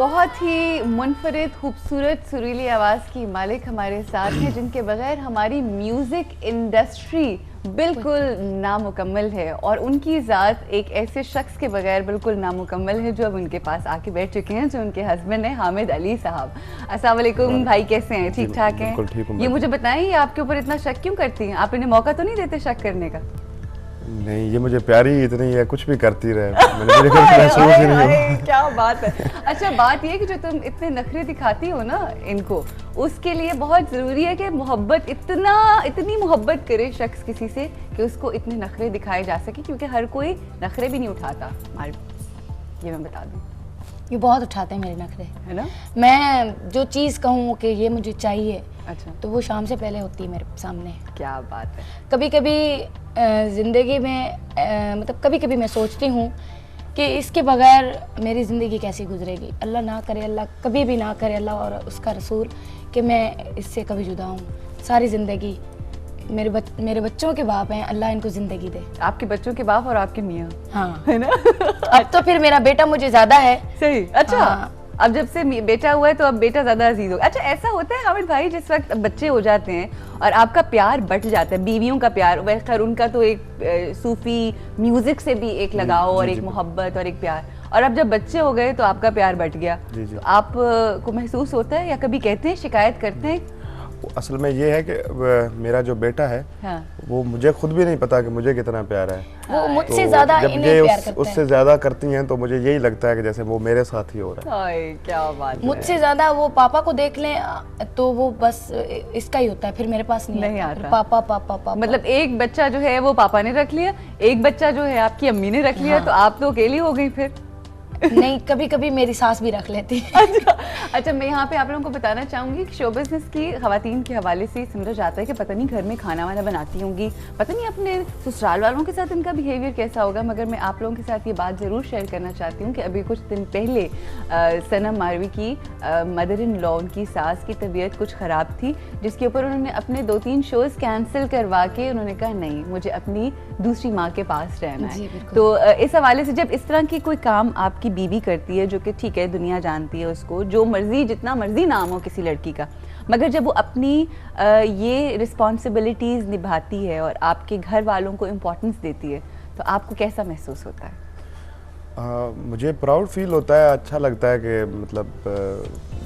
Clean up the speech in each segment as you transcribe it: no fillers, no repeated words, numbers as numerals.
बहुत ही मुनफरिद खूबसूरत सुरीली आवाज़ की मालिक हमारे साथ हैं जिनके बगैर हमारी म्यूज़िक इंडस्ट्री बिल्कुल नामुकम्मल है और उनकी ज़ात एक ऐसे शख्स के बगैर बिल्कुल नामुकम्मल है जो अब उनके पास आके बैठ चुके हैं, जो उनके हस्बैंड हैं हामिद अली साहब। अस्सलाम वालेकुम भाई, कैसे हैं? ठीक ठाक हैं? ये मुझे बताएं, ये आपके ऊपर इतना शक क्यों करती हैं? आप इन्हें मौका तो नहीं देते शक करने का? नहीं, ये मुझे प्यारी इतनी है, कुछ भी करती रहे, मेरे को महसूस ही नहीं हो। क्या बात है। अच्छा, बात ये कि जो तुम इतने नखरे दिखाती हो ना इनको, उसके लिए बहुत ज़रूरी है कि मोहब्बत इतनी मोहब्बत करे शख्स किसी से कि उसको इतने नखरे दिखाए जा सके, क्योंकि हर कोई नखरे भी नहीं उठाता। ये मैं बता दूँ, ये बहुत उठाते हैं मेरे नखरे, है ना? मैं जो चीज़ कहूँ कि ये मुझे चाहिए, अच्छा, तो वो शाम से पहले होती है मेरे सामने। क्या बात है। कभी कभी ज़िंदगी में मतलब कभी कभी मैं सोचती हूँ कि इसके बगैर मेरी ज़िंदगी कैसी गुजरेगी। अल्लाह ना करे, अल्लाह कभी भी ना करे, अल्लाह और उसका रसूल, कि मैं इससे कभी जुदा हूँ। सारी ज़िंदगी मेरे बच्चों के बाप हैं, अल्लाह इनको ज़िंदगी दे। आपके बच्चों के बाप और आपके मियाँ? हाँ, है ना? अब तो फिर मेरा बेटा मुझे ज़्यादा है। सही। अच्छा, हाँ। अब जब से बेटा हुआ है तो अब बेटा ज़्यादा अजीज होगा। अच्छा, ऐसा होता है हामिद भाई, जिस वक्त बच्चे हो जाते हैं और आपका प्यार बढ़ जाता है, बीवियों का प्यार, खैर उनका तो एक सूफी म्यूजिक से भी एक लगाव और एक मोहब्बत और एक प्यार, और अब जब बच्चे हो गए तो आपका प्यार बढ़ गया, तो आपको महसूस होता है या कभी कहते हैं, शिकायत करते हैं? असल में ये है कि मेरा जो बेटा है, हाँ, वो मुझे खुद भी नहीं पता कि मुझे कितना प्यार है। वो मुझसे ज्यादा इन्हें प्यार करते हैं। उससे ज्यादा करती हैं तो मुझे यही लगता है कि जैसे वो मेरे साथ ही हो रहा है। क्या बात। मुझसे ज्यादा वो पापा को देख लें तो वो बस इसका ही होता है, फिर मेरे पास नहीं आता। पापा पापा पापा, मतलब एक बच्चा जो है वो पापा ने रख लिया, एक बच्चा जो है आपकी अम्मी ने रख लिया, तो आप तो अकेली हो गई फिर। नहीं, कभी कभी मेरी सास भी रख लेती है। अच्छा, मैं यहाँ पे आप लोगों को बताना चाहूँगी कि शो बिज़नेस की ख़वातीन के हवाले से समझा जाता है कि पता नहीं घर में खाना वाना बनाती होंगी, पता नहीं अपने ससुराल वालों के साथ इनका बिहेवियर कैसा होगा, मगर मैं आप लोगों के साथ ये बात ज़रूर शेयर करना चाहती हूँ कि अभी कुछ दिन पहले सनम मारवी की मदर इन लॉ, उनकी सास की तबीयत कुछ ख़राब थी, जिसके ऊपर उन्होंने अपने 2-3 शोज़ कैंसिल करवा के उन्होंने कहा नहीं, मुझे अपनी दूसरी माँ के पास रहना है। तो इस हवाले से जब इस तरह की कोई काम आपकी बीवी करती है, जो कि ठीक है दुनिया जानती है उसको, जो मर्जी जितना मर्जी नाम हो किसी लड़की का, मगर जब वो अपनी ये रिस्पॉन्सिबिलिटीज़ निभाती है और आपके घर वालों को इम्पोर्टेंस देती है, तो आपको कैसा महसूस होता है? मुझे प्राउड फील होता है, अच्छा लगता है कि मतलब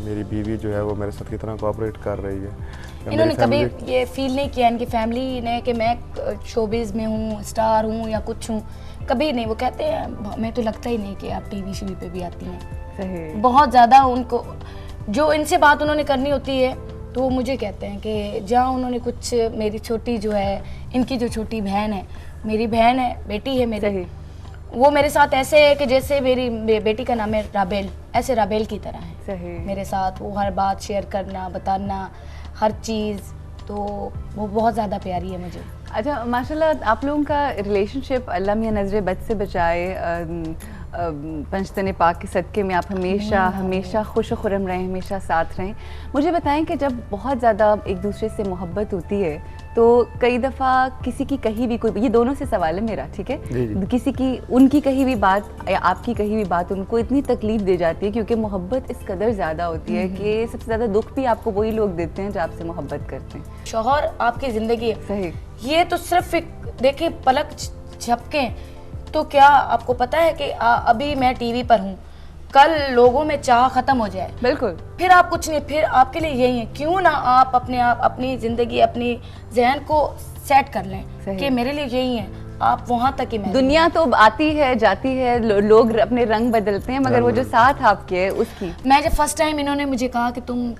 मेरी बीवी जो है वो मेरे साथ कितना कोऑपरेट कर रही है। इन्होंने कभी ये फील नहीं किया इनकी फैमिली ने कि मैं शोबिज़ में हूँ, स्टार हूँ या कुछ हूँ, कभी नहीं। वो कहते हैं हमें तो लगता ही नहीं कि आप टीवी शीवी पे भी आती हैं। सही। बहुत ज़्यादा उनको जो इनसे बात उन्होंने करनी होती है तो वो मुझे कहते हैं कि जहाँ उन्होंने कुछ, मेरी छोटी जो है, इनकी जो छोटी बहन है, मेरी बहन है, बेटी है मेरी, वो मेरे साथ ऐसे है कि जैसे मेरी बेटी का नाम है राबेल, ऐसे राबेल की तरह है। सही। मेरे साथ वो हर बात शेयर करना, बताना, हर चीज़, तो वो बहुत ज़्यादा प्यारी है मुझे। अच्छा, माशाल्लाह आप लोगों का रिलेशनशिप, अल्लाह मियां नज़र बद से बचाए, पंचतने पाक के सदक़े में आप हमेशा खुश खुरम रहें, हमेशा साथ रहें। मुझे बताएं कि जब बहुत ज़्यादा एक दूसरे से मोहब्बत होती है तो कई दफ़ा किसी की कहीं भी कोई, ये दोनों से सवाल है मेरा, ठीक है, किसी की, उनकी कहीं भी बात या आपकी कहीं भी बात उनको इतनी तकलीफ दे जाती है, क्योंकि मोहब्बत इस कदर ज़्यादा होती है कि सबसे ज़्यादा दुख भी आपको वही लोग देते हैं जो आपसे मोहब्बत करते हैं। शौहर आपकी ज़िंदगी है। सही। ये तो सिर्फ एक देखिए पलक झपके, तो क्या आपको पता है कि अभी मैं टीवी पर हूँ, कल लोगों में चाह खत्म हो जाए, बिल्कुल, फिर आप कुछ नहीं, फिर आपके लिए यही है, क्यों ना आप अपनी जिंदगी, अपनी जहन को सेट कर लें कि मेरे लिए यही है, आप वहाँ तक ही। दुनिया तो आती है जाती है, लोग अपने रंग बदलते हैं, मगर वो जो साथ आपके है उसकी। मैं जब फर्स्ट टाइम इन्होंने मुझे कहा कि तुम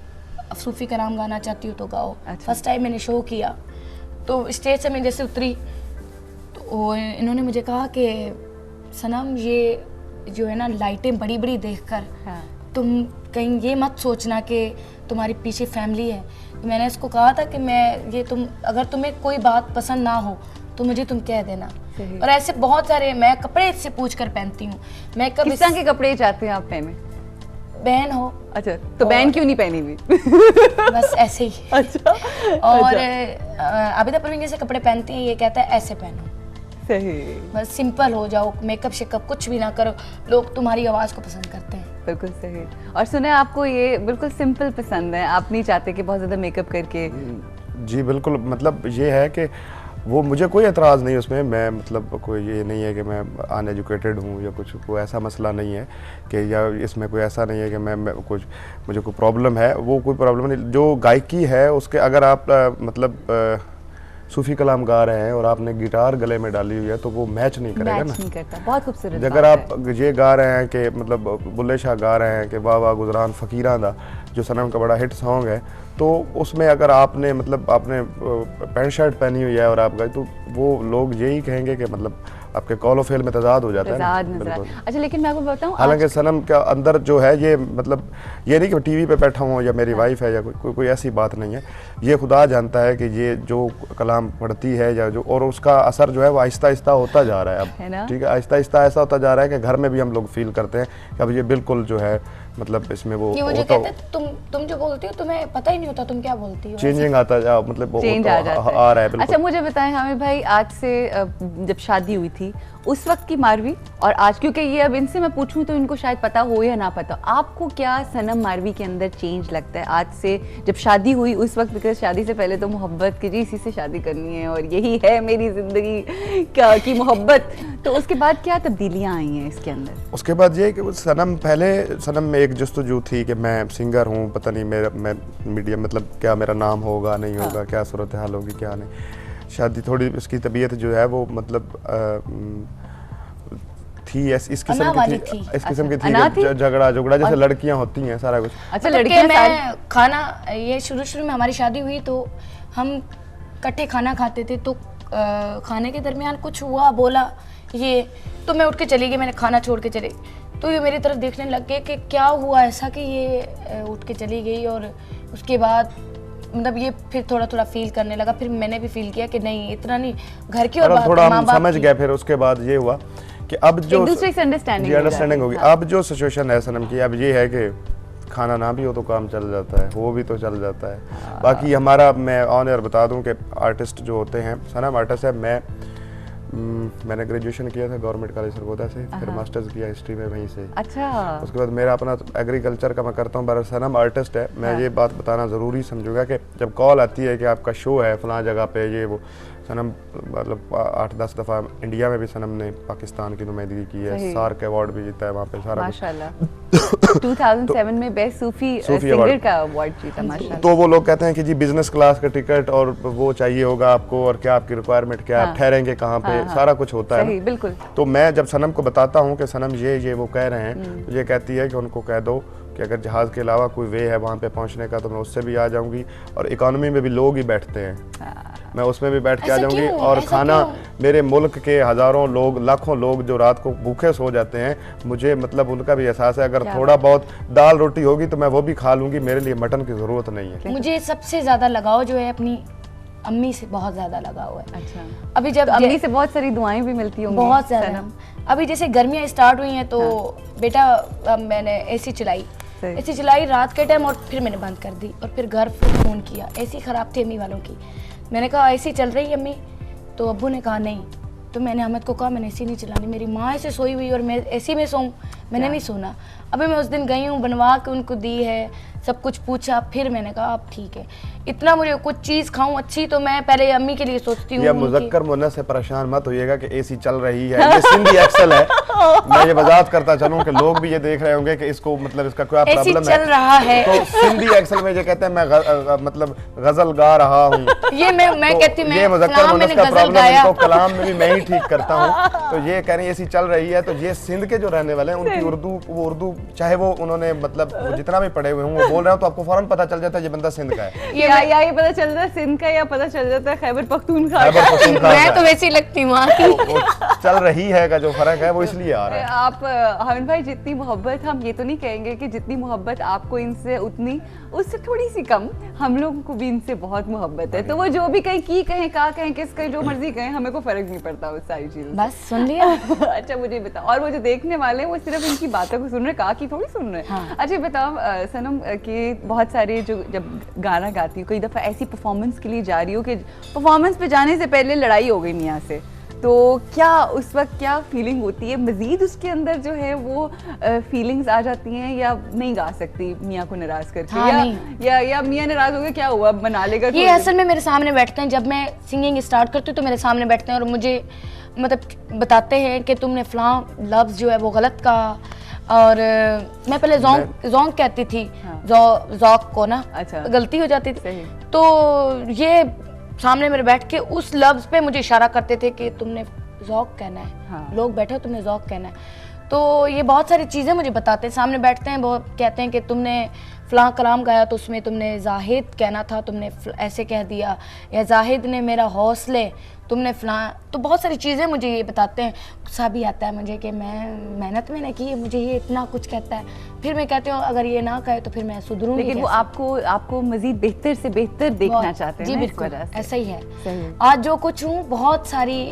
सूफी कलाम गाना चाहती हो तो गाओ, फर्स्ट टाइम मैंने शो किया तो स्टेज से मैं जैसे उतरी तो इन्होंने मुझे कहा कि सनम, ये जो है ना लाइटें बड़ी बड़ी देखकर, हाँ, तुम कहीं ये मत सोचना कि तुम्हारे पीछे फैमिली है। तो मैंने इसको कहा था कि अगर तुम्हें कोई बात पसंद ना हो तो मुझे तुम कह देना। और ऐसे बहुत सारे, मैं कपड़े इससे पूछ कर पहनती हूँ। मैं कब किस तरह के कपड़े चाहते हैं आप पहने? बहन हो। अच्छा, तो बहन क्यों नहीं पहनी हुई? बस ऐसे ही। अच्छा। और आबिदा परवीन जैसे कपड़े पहनती हैं, ये कहता है ऐसे पहनो। सही। बस सिंपल हो जाओ, मेकअप शेकअप कुछ भी ना करो, लोग तुम्हारी आवाज़ को पसंद करते हैं। बिल्कुल सही। और सुने आपको ये बिल्कुल सिंपल पसंद है, आप नहीं चाहते कि बहुत ज़्यादा मेकअप करके। जी बिल्कुल, मतलब ये है कि वो मुझे कोई एतराज़ नहीं उसमें, मैं मतलब कोई ये नहीं है कि मैं अनएजुकेटेड हूँ या कुछ, कोई ऐसा मसला नहीं है कि, या इसमें कोई ऐसा नहीं है कि मैं कुछ मुझे कोई प्रॉब्लम है, वो कोई प्रॉब्लम नहीं। जो गायकी है उसके अगर आप मतलब सूफ़ी कलाम गा रहे हैं और आपने गिटार गले में डाली हुई है तो वो मैच नहीं करेगा मैच ना। नहीं करता, बहुत खूबसूरत अगर बात आप ये गा रहे हैं कि मतलब बुल्ले शाह गा रहे हैं कि वाह वाह गुजरान फ़कीरां दा, जो सनम का बड़ा हिट सॉन्ग है, तो उसमें अगर आपने मतलब आपने पैंट शर्ट पहनी हुई है और आप गए, तो वो लोग यही कहेंगे कि मतलब आपके कॉल ऑफ फेल में तजाद हो जाता है ना। तजाद नजर आता है। अच्छा, लेकिन मैं आपको बताऊं, हालांकि सनम का अंदर जो है ये मतलब ये नहीं कि टीवी पे बैठा हूँ या मेरी वाइफ है या कोई ऐसी बात नहीं है, ये खुदा जानता है कि ये जो कलाम पढ़ती है या जो, और उसका असर जो है वो आहिस्ता आहिस्ता होता जा रहा है है ना? अब, ठीक है, आहिस्ता आहिस्ता ऐसा होता जा रहा है कि घर में भी हम लोग फील करते हैं कि अब ये बिल्कुल जो है मतलब इसमें वो ये मुझे कहते हैं तुम जो बोलती हो तुम्हें पता ही नहीं होता तुम क्या बोलती हो, चेंजिंग आता जा मतलब वो चेंज तो आ जाता है। आ रहा है बिल्कुल। अच्छा, मुझे बताएं हामिद भाई, आज से जब शादी हुई थी उस वक्त की मारवी और आज, क्योंकि ये अब इनसे मैं पूछूं तो इनको शायद पता हो या ना पता, आपको क्या सनम मारवी के अंदर चेंज लगता है आज से जब शादी हुई उस वक्त? बिकॉज शादी से पहले तो मोहब्बत की, जी इसी से शादी करनी है और यही है मेरी जिंदगी की मोहब्बत, तो उसके बाद क्या तब्दीलियां आई हैं इसके अंदर? उसके बाद ये कि वो सनम में एक जस्तजू थी कि मैं सिंगर हूँ, पता नहीं मैं मीडिया मतलब क्या मेरा नाम होगा नहीं होगा, क्या सूरत हाल होगी क्या नहीं। शादी थोड़ी उसकी तबीयत जो है वो मतलब थी इस किस्म की थी, इस किस्म की थी कि झगड़ा जैसे लड़कियां होती हैं सारा कुछ। अच्छा, मतलब लड़कियां मैं खाना, ये शुरू में हमारी शादी हुई तो हम इकट्ठे खाना खाते थे, तो खाने के दरमियान कुछ हुआ, बोला ये, तो मैं उठ के चली गई, मैंने खाना छोड़ के चली, तो ये मेरी तरफ देखने लग गए कि क्या हुआ ऐसा कि ये उठ के चली गई। और उसके बाद मतलब ये फिर थोड़ा थोड़ा फील करने लगा, फिर मैंने भी फील किया कि नहीं इतना नहीं, घर की और बात थोड़ा माँ हम बाप समझ की। गए। फिर उसके बाद ये हुआ कि अब जो एक दूसरे से अंडरस्टैंडिंग होगी। अब जो सिचुएशन है सनम की, अब ये है कि खाना ना भी हो तो काम चल जाता है, वो भी तो चल जाता है। बाकी हमारा, मैं ऑन एयर बता दूं कि आर्टिस्ट जो होते हैं, सनम आर्टिस्ट है, मैंने ग्रेजुएशन किया था गवर्नमेंट कॉलेज सरगोदा से, फिर मास्टर्स किया हिस्ट्री में वहीं से। अच्छा, उसके बाद मेरा अपना एग्रीकल्चर का मैं करता हूँ, पर सनम आर्टिस्ट है। मैं ये बात बताना ज़रूरी समझूंगा कि जब कॉल आती है कि आपका शो है फलां जगह पे, ये वो, सनम मतलब 8-10 दफ़ा इंडिया में भी सनम ने पाकिस्तान की नुमाइंदगी की है, सार्क अवार्ड भी जीता है वहाँ पे, सारा माशाल्लाह 2007 में बेस्ट सूफी सिंगर का अवार्ड जीता, माशाल्लाह। तो वो लोग कहते हैं कि जी बिजनेस क्लास का टिकट और वो चाहिए होगा आपको, और क्या आपकी रिक्वायरमेंट क्या है, आप ठहरेंगे कहाँ पे, सारा कुछ होता है। बिल्कुल। तो मैं जब सनम को बताता हूँ कि सनम ये वो कह रहे हैं, तो ये कहती है कि उनको कह दो कि अगर जहाज़ के अलावा कोई वे है वहाँ पे पहुँचने का तो मैं उससे भी आ जाऊँगी, और इकोनॉमी में भी लोग ही बैठते हैं, मैं उसमें भी बैठ के आ जाऊँगी। और खाना मेरे मुल्क के हज़ारों लोग, लाखों लोग जो रात को भूखे सो जाते हैं, मुझे मतलब उनका भी एहसास है, अगर थोड़ा बहुत दाल रोटी होगी तो मैं वो भी खा लूँगी, मेरे लिए मटन की ज़रूरत नहीं है। मुझे सबसे ज़्यादा लगाव जो है अपनी अम्मी से बहुत ज़्यादा लगाव है। अच्छा, अभी जब अम्मी से बहुत सारी दुआएं भी मिलती होंगी बहुत ज़्यादा। अभी जैसे गर्मियाँ स्टार्ट हुई हैं तो बेटा मैंने एसी चलाई, एसी चलाई रात के टाइम, और फिर मैंने बंद कर दी, और फिर घर फिर फ़ोन किया, एसी ख़राब थी अम्मी वालों की, मैंने कहा एसी चल रही है अम्मी, तो अब्बू ने कहा नहीं, तो मैंने अहमद को कहा मैंने एसी नहीं चलानी, मेरी माँ ऐसे सोई हुई और मैं एसी में सोऊं, मैंने नहीं सोना। अभी मैं उस दिन गई हूँ, बनवा के उनको दी है, सब कुछ पूछा, फिर मैंने कहा अब ठीक है, इतना मुझे कुछ चीज़ खाऊं अच्छी तो मैं पहले अम्मी के लिए सोचती हूँ। या मुज़क्कर मुन्नस से परेशान मत होइएगा कि एसी चल रही है, ये सिंधी एक्सेल है। मैं ये वजाहत करता चलूं कि लोग भी ये देख रहे होंगे कि इसको मतलब इसका क्या प्रॉब्लम है, चल रहा है। तो सिंधी एक्सेल में ये कहते हैं मैं मतलब गजल गा रहा हूँ, ये मैं तो कहती ये मुज़क्कर मुन्नस का प्रॉब्लम है, इनको कलाम में भी मैं ही ठीक करता हूँ। तो ये कह रही है एसी चल रही है, तो ये सिंध के जो रहने वाले हैं उनकी उर्दू चाहे वो उन्होंने मतलब जितना भी पढ़े हुए हों वो बोल रहे हो तो आपको फौरन पता चल जाता है ये बंदा सिंध का है। ये पता चल जाता है सिंध का, या पता चल जाता है खैबर पख्तूनख्वा का। मैं तो वैसी लगती हूँ वहाँ की। चल रही है का जो फर्क है वो इसलिए आ रहा है। आप हामिद भाई, जितनी मोहब्बत, हम ये तो नहीं कहेंगे कि जितनी मोहब्बत आपको इनसे उतनी, उससे थोड़ी सी कम हम लोगों को भी इनसे बहुत मोहब्बत है, तो वो जो भी कहें का कहें किस कहें जो मर्जी कहें, हमें को फर्क नहीं पड़ता उस सारी चीज़। बस सुन लिया। अच्छा मुझे बताओ, और वो जो देखने वाले हैं वो सिर्फ इनकी बातों को सुन रहे, कहा की थोड़ी सुन रहे हैं। हाँ। अच्छा बताओ सनम कि बहुत सारे जो जब गाना गाती हो, कई दफ़ा ऐसी परफॉर्मेंस के लिए जा रही हो कि परफॉर्मेंस पे जाने से पहले लड़ाई हो गई मियाँ से, तो क्या उस वक्त क्या फीलिंग होती है? मजीद उसके अंदर जो है वो फीलिंग्स आ जाती हैं या नहीं गा सकती मियाँ को नाराज करके? हाँ, या, नहीं। या मियाँ नाराज हो गए, क्या हुआ, बना लेगा? ये असल में मेरे सामने बैठते हैं, जब मैं सिंगिंग स्टार्ट करती हूँ तो मेरे सामने बैठते हैं और मुझे मतलब बताते हैं कि तुमने फलां लफ्ज़ जो है वो गलत कहा। और मैं पहले जोंग कहती थी, हाँ। जौक को ना, अच्छा। गलती हो जाती थी। सही। तो ये सामने मेरे बैठ के उस लफ्ज़ पे मुझे इशारा करते थे कि तुमने जौक कहना है। हाँ। लोग बैठे हो, तुमने जौक कहना है। तो ये बहुत सारी चीज़ें मुझे बताते हैं, सामने बैठते हैं, बहुत कहते हैं कि तुमने फ़लाँ कलाम गाया तो उसमें तुमने जाहिद कहना था, तुमने ऐसे कह दिया, या जाहिद ने मेरा हौसले, तुमने फ़लाँ। तो बहुत सारी चीज़ें मुझे ये बताते हैं। गुस्सा भी आता है मुझे कि मैं मेहनत मैंने की है, मुझे ये इतना कुछ कहता है। फिर मैं कहती हूँ अगर ये ना कहे तो फिर मैं सुधरूंगी। लेकिन वो आपको मजीद बेहतर से बेहतर देखना चाहते हैं जी ना, इस बिल्कुल वजह से। ऐसा ही है। सही। आज जो कुछ हूँ बहुत सारी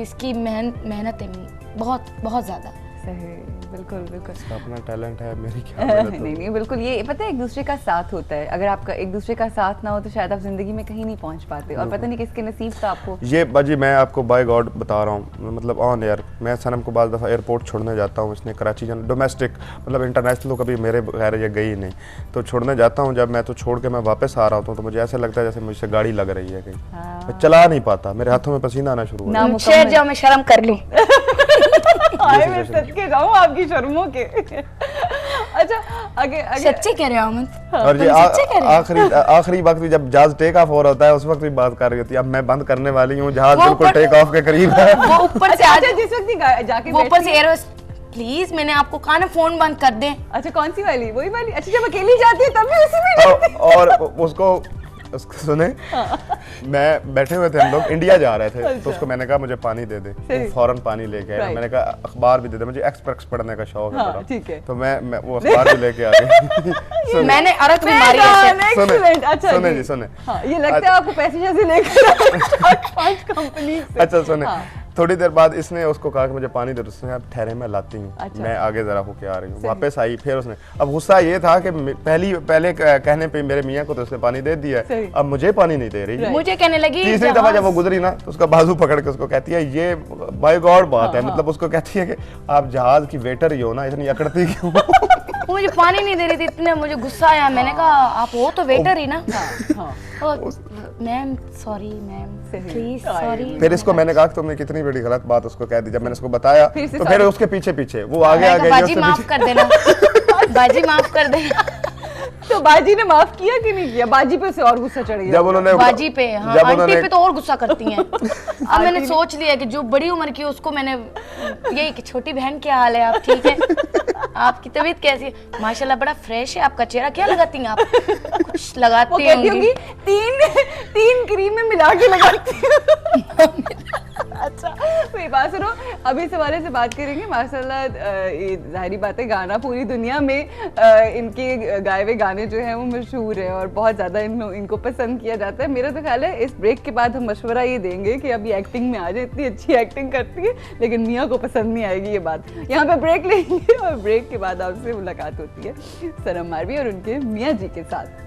इसकी मेहनत है, बहुत बहुत ज़्यादा। सही, बिल्कुल बिल्कुल। अपना टैलेंट है, मेरी क्या मेहनत नहीं नहीं बिल्कुल, ये पता है एक दूसरे का साथ होता है। अगर आपका एक दूसरे का साथ ना हो तो शायद आप जिंदगी में कहीं नहीं पहुंच पाते। और पता नहीं किसके नसीब का आपको। ये बाजी मैं आपको बाय गॉड बता रहा हूँ, मतलब ऑन एयर मैं सनम को बाद दफ़ा एयरपोर्ट छोड़ने जाता हूँ, इसने कराची जाना, डोमेस्टिक मतलब इंटरनेशनल तो कभी मेरे बगैर ये गई नहीं, तो छोड़ने जाता हूँ। जब मैं तो छोड़ के मैं वापस आ रहा हूँ तो मुझे ऐसा लगता है जैसे मुझसे गाड़ी लग रही है कहीं। मैं चला नहीं पाता, मेरे हाथों में पसीना आना शुरू हो गया। नामुकम्मल। शेर जाओ, मैं शर्म कर लूँ। आए मैं सच के जाऊँ आपकी शर्मों के। अच्छा आगे सच्चे कह रहे हो अमन? और ये सच्चे कह रहे हो? आखिरी वक्त भी जब जहाज टेक ऑफ हो रहा होता है उस वक्त भी बात कर रही होती है। अब मैं बंद करने वाली हूँ, जहाज वो बिल्कुल ऊपर- टेक ऑफ के करीब है। वो ऊपर से अच्छा जिस वक्त ही जाके वो ऊपर बैठती से है। एयर प्लीज मैंने आपको कहा ना फोन बंद कर दें। अच्छा कौन सी वाली? वही वाली? अच्छा जब अकेली जाती है तब भी उसी में जाती है? और उसको सुने, मैं बैठे हुए थे, हम लोग इंडिया जा रहे थे, अच्छा। तो उसको मैंने कहा मुझे पानी दे दे, सही। वो फौरन पानी लेके आया। Right. मैंने कहा अखबार भी दे दे, मुझे एक्सप्रेस पढ़ने का शौक है हाँ, बड़ा। ठीक है। तो मैं वो अखबार भी लेके आ गई। सुने, मैंने अरक भी मारी ऐसे। Excellent, अच्छा सुने जी। जी सुने। हाँ, ये लगता है आपको पैसे जैसे लेकर 5 कंपनी से। अच्छा सुने, हाँ। थोड़ी देर बाद इसने उसको कहा कि मुझे पानी दे दो, उसने कहा ठहरे मैं लाती हूँ। अच्छा। मैं आगे जरा होके आ रही हूँ, वापस आई, फिर उसने, अब गुस्सा ये था कि पहले कहने पे मेरे मियाँ को तो उसने पानी दे दिया है, सही। अब मुझे पानी नहीं दे रही। मुझे कहने लगी तीसरी दफा जब वो गुजरी ना तो उसका बाजू पकड़ के उसको कहती है, ये बाय गॉड बात है, मतलब उसको कहती है कि आप जहाज की वेटर ही हो ना, इतनी अकड़ती क्यों? वो मुझे पानी नहीं दे रही थी, इतने मुझे गुस्सा आया। मैंने कहा आप हो तो वेटर ही ना। हाँ, मैम सॉरी मैम सही। Please sorry. फिर इसको मैंने कहा कि तुमने कितनी बड़ी गलत बात उसको कह दी। जब मैंने उसको बताया फिर से तो फिर sorry। उसके पीछे पीछे वो आगे आ गई, बाजी उससे माफ पीछे- कर देना, बाजी माफ कर देना। तो बाजी ने माफ किया कि नहीं किया? बाजी पे उसे और गुस्सा चढ़ गया। जब उन्होंने बाजी पे, हाँ जब आंटी उन्होंने पे तो और गुस्सा करती हैं। अब मैंने सोच लिया कि जो बड़ी उम्र की है, उसको मैंने यही कि छोटी बहन क्या हाल है, आप ठीक है, आपकी तबीयत कैसी है? माशाल्लाह बड़ा फ्रेश है आपका चेहरा, क्या लगाती हैं आप? कुछ वो लगाती कहती होंगी। होंगी तीन क्रीम में मिला के लगाती हूँ। अच्छा मेरी बात सुनो, अभी इस हवाले से बात करेंगे। माशाल्लाह ये जाहिर बात है गाना पूरी दुनिया में इनके गाए हुए गाने जो हैं वो मशहूर है और बहुत ज़्यादा इनको पसंद किया जाता है। मेरा तो ख्याल है इस ब्रेक के बाद हम मशवरा ये देंगे कि अभी एक्टिंग में आ जाए, इतनी अच्छी एक्टिंग करती है, लेकिन मियाँ को पसंद नहीं आएगी ये बात। यहाँ पे ब्रेक लेंगे और ब्रेक के बाद आपसे मुलाकात होती है सनम मारवी और उनके मियाँ जी के साथ।